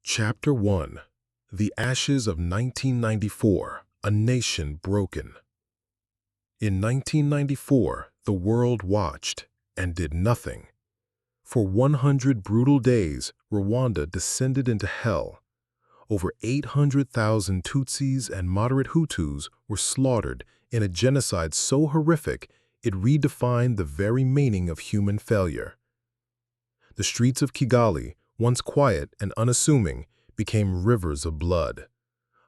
Chapter 1. The Ashes of 1994, A Nation Broken. In 1994, the world watched and did nothing. For 100 brutal days, Rwanda descended into hell. Over 800,000 Tutsis and moderate Hutus were slaughtered in a genocide so horrific it redefined the very meaning of human failure. The streets of Kigali, once quiet and unassuming, became rivers of blood.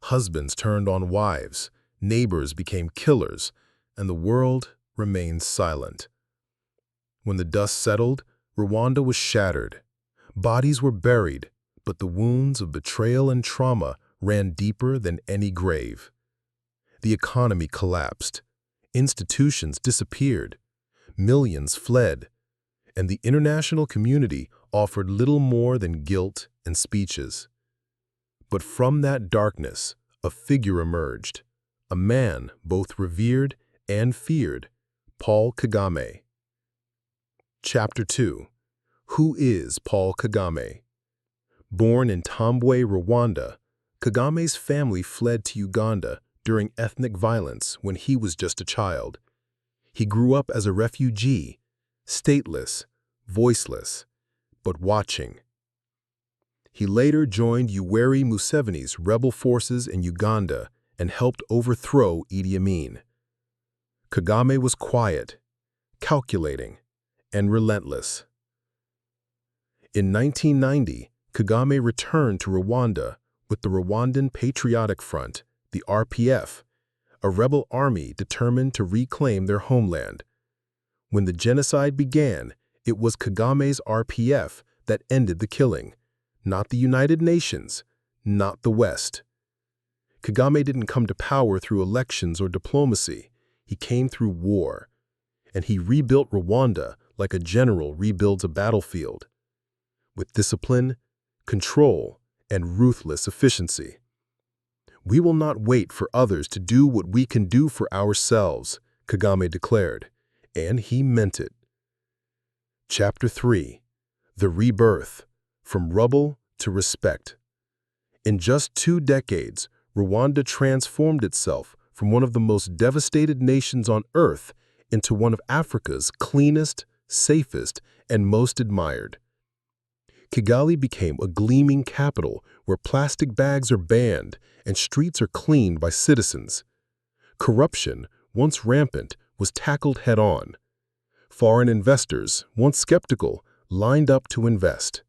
Husbands turned on wives, neighbors became killers, and the world remained silent. When the dust settled, Rwanda was shattered. Bodies were buried, but the wounds of betrayal and trauma ran deeper than any grave. The economy collapsed. Institutions disappeared. Millions fled. And the international community offered little more than guilt and speeches. But from that darkness, a figure emerged, a man both revered and feared, Paul Kagame. Chapter 2. Who is Paul Kagame? Born in Tambwe, Rwanda, Kagame's family fled to Uganda during ethnic violence when he was just a child. He grew up as a refugee, stateless, voiceless, but watching. He later joined Yoweri Museveni's rebel forces in Uganda and helped overthrow Idi Amin. Kagame was quiet, calculating, and relentless. In 1990, Kagame returned to Rwanda with the Rwandan Patriotic Front, the RPF, a rebel army determined to reclaim their homeland. When the genocide began, it was Kagame's RPF that ended the killing, not the United Nations, not the West. Kagame didn't come to power through elections or diplomacy. He came through war, and he rebuilt Rwanda like a general rebuilds a battlefield, with discipline, control, and ruthless efficiency. We will not wait for others to do what we can do for ourselves, Kagame declared, and he meant it. Chapter 3. The Rebirth, From Rubble to Respect. In just 2 decades, Rwanda transformed itself from one of the most devastated nations on earth into one of Africa's cleanest, safest, and most admired. Kigali became a gleaming capital where plastic bags are banned and streets are cleaned by citizens. Corruption, once rampant, was tackled head-on. Foreign investors, once skeptical, lined up to invest.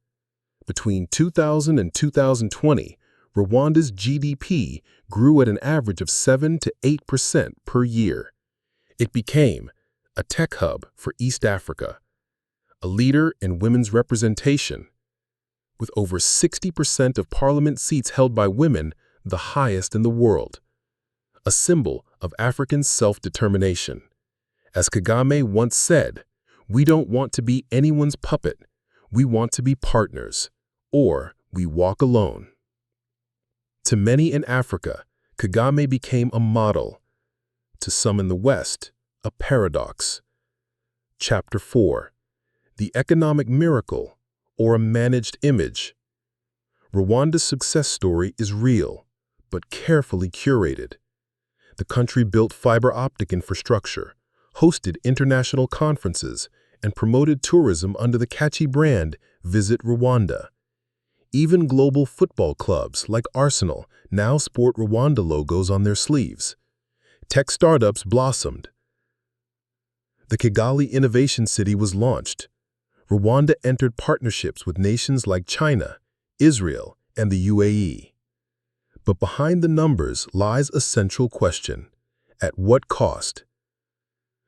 Between 2000 and 2020, Rwanda's GDP grew at an average of 7 to 8% per year. It became a tech hub for East Africa, a leader in women's representation, with over 60% of parliament seats held by women, the highest in the world, a symbol of African self-determination. As Kagame once said, "We don't want to be anyone's puppet. We want to be partners, or we walk alone." To many in Africa, Kagame became a model. To some in the West, a paradox. Chapter 4. The Economic Miracle, or a Managed Image. Rwanda's success story is real, but carefully curated. The country built fiber optic infrastructure, hosted international conferences, and promoted tourism under the catchy brand Visit Rwanda. Even global football clubs like Arsenal now sport Rwanda logos on their sleeves. Tech startups blossomed. The Kigali Innovation City was launched. Rwanda entered partnerships with nations like China, Israel, and the UAE. But behind the numbers lies a central question: at what cost?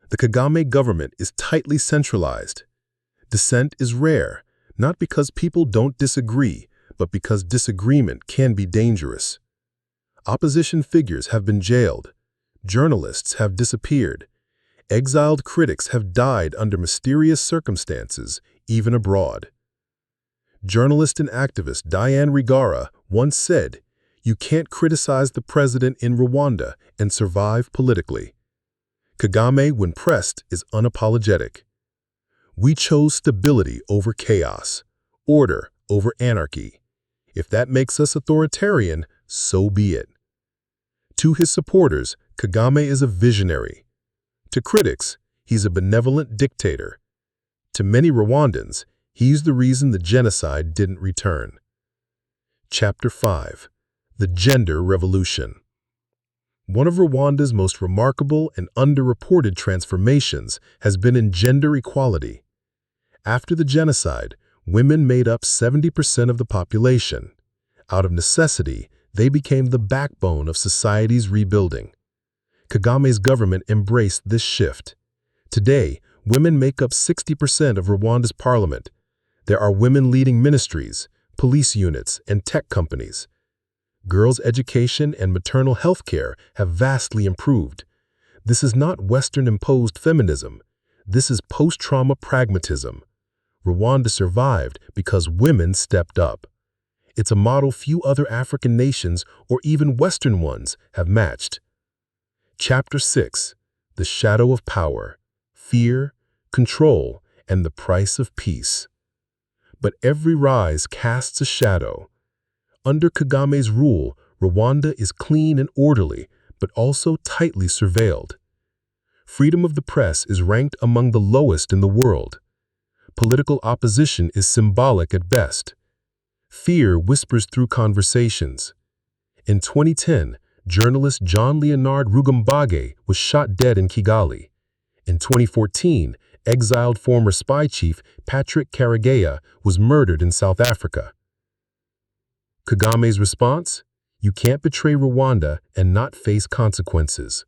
The Kagame government is tightly centralized. Dissent is rare, not because people don't disagree, but because disagreement can be dangerous. Opposition figures have been jailed. Journalists have disappeared. Exiled critics have died under mysterious circumstances, even abroad. Journalist and activist Diane Rwigara once said, "You can't criticize the president in Rwanda and survive politically." Kagame, when pressed, is unapologetic. "We chose stability over chaos, order over anarchy. If that makes us authoritarian, so be it. To his supporters, Kagame is a visionary. To critics, he's a benevolent dictator. To many Rwandans, he's the reason the genocide didn't return. Chapter 5. The Gender Revolution. One of Rwanda's most remarkable and underreported transformations has been in gender equality. After the genocide, women made up 70% of the population. Out of necessity, they became the backbone of society's rebuilding. Kagame's government embraced this shift. Today, women make up 60% of Rwanda's parliament. There are women leading ministries, police units, and tech companies. Girls' education and maternal health care have vastly improved. This is not Western-imposed feminism. This is post-trauma pragmatism. Rwanda survived because women stepped up. It's a model few other African nations, or even Western ones, have matched. Chapter 6. The Shadow of Power, Fear, Control, and the Price of Peace. But every rise casts a shadow. Under Kagame's rule, Rwanda is clean and orderly, but also tightly surveilled. Freedom of the press is ranked among the lowest in the world. Political opposition is symbolic at best. Fear whispers through conversations. In 2010, journalist John Leonard Rugambage was shot dead in Kigali. In 2014, exiled former spy chief Patrick Karegeya was murdered in South Africa. Kagame's response? You can't betray Rwanda and not face consequences.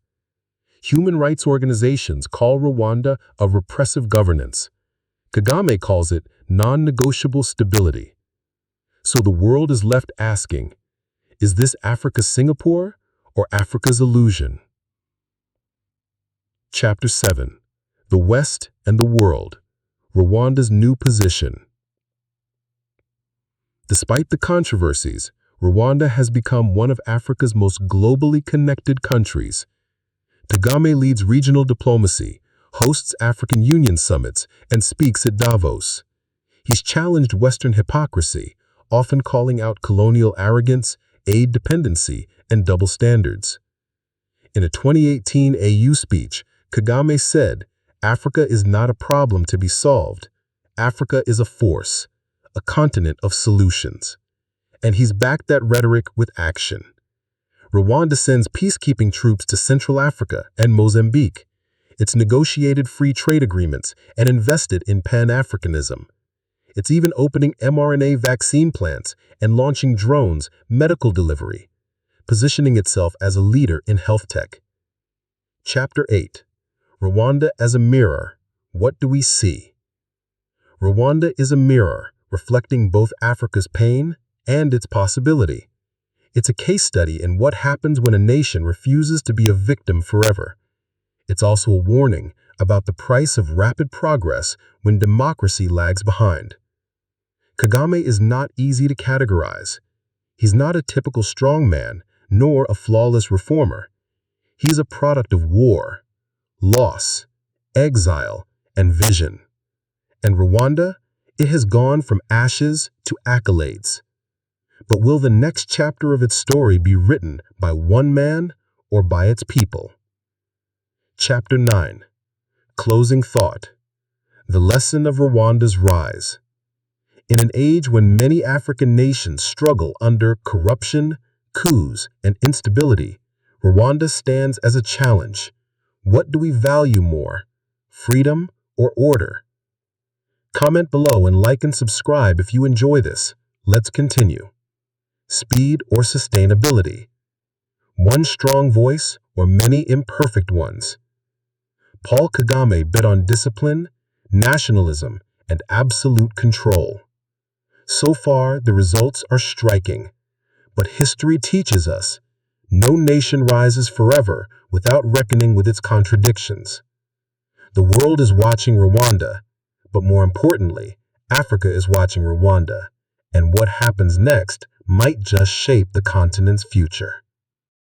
Human rights organizations call Rwanda a repressive governance. Kagame calls it non-negotiable stability. So the world is left asking, is this Africa's Singapore or Africa's illusion? Chapter 7. The West and the World, Rwanda's New Position. Despite the controversies, Rwanda has become one of Africa's most globally connected countries. Kagame leads regional diplomacy, hosts African Union summits, and speaks at Davos. He's challenged Western hypocrisy, often calling out colonial arrogance, aid dependency, and double standards. In a 2018 AU speech, Kagame said, Africa is not a problem to be solved. Africa is a force, a continent of solutions. And he's backed that rhetoric with action. Rwanda sends peacekeeping troops to Central Africa and Mozambique. It's negotiated free trade agreements and invested in Pan-Africanism. It's even opening mRNA vaccine plants and launching drones, medical delivery, positioning itself as a leader in health tech. Chapter 8. Rwanda as a Mirror. What do we see? Rwanda is a mirror, reflecting both Africa's pain and its possibility. It's a case study in what happens when a nation refuses to be a victim forever. It's also a warning about the price of rapid progress when democracy lags behind. Kagame is not easy to categorize. He's not a typical strongman, nor a flawless reformer. He's a product of war, loss, exile, and vision. And Rwanda, it has gone from ashes to accolades. But will the next chapter of its story be written by one man or by its people? Chapter 9. Closing Thought. The Lesson of Rwanda's Rise. In an age when many African nations struggle under corruption, coups, and instability, Rwanda stands as a challenge. What do we value more, freedom or order? Comment below and like and subscribe if you enjoy this. Let's continue. Speed or sustainability? One strong voice or many imperfect ones? Paul Kagame bet on discipline, nationalism, and absolute control. So far, the results are striking. But history teaches us, no nation rises forever without reckoning with its contradictions. The world is watching Rwanda, but more importantly, Africa is watching Rwanda, and what happens next might just shape the continent's future.